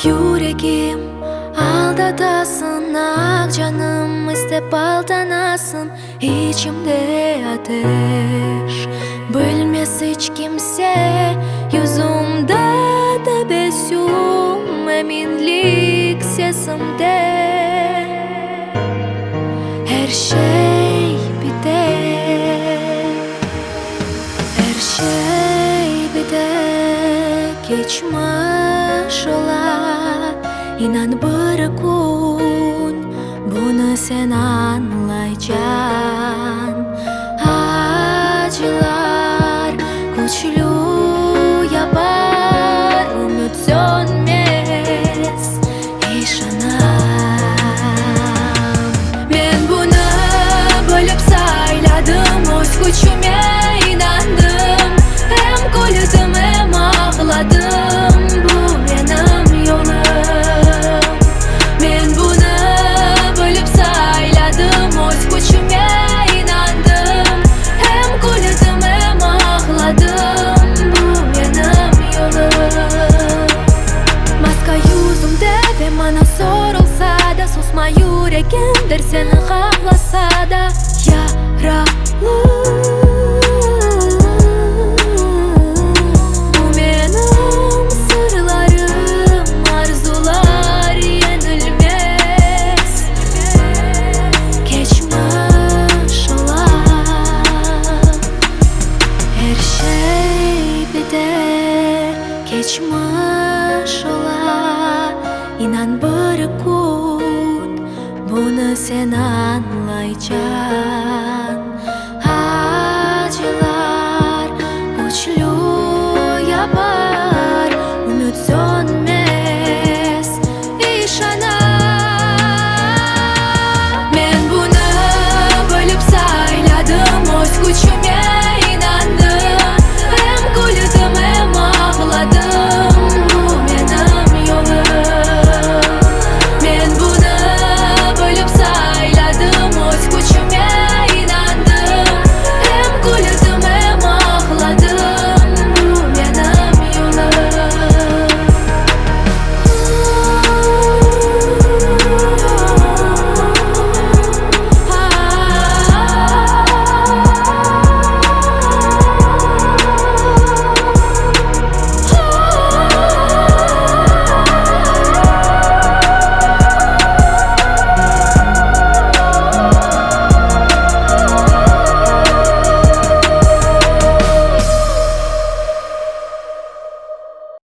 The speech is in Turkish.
Yüreğim aldatasın, ak canım istep aldanasın. İçimde ateş bölmez hiç kimse, yüzümde tebessüm, eminlik sesimde. Her şey biter, her şey biter, geçmiş olar. İnan bir gün bunu sen anlayacaksın. Acılar güçlü yapar, umut sönmez işanam. Ben bunu bölüp sayladım, öz gücüme inandım. Hem güldüm hem ağladım, bu benim yolum. Ben bunu bölüp sayladım, öz gücüme inandım. Hem güldüm hem ağladım, bu benim yolum. Maska yüzümde ve bana sorulsa da, susma yüreğimdir seni ağlasa da. Yaralı, bu benim sırlarım, arzular yenilmez. Geçmiş olar, her şey biter, geçmiş olar. İnan bir gün bunu sen anlayacaksın.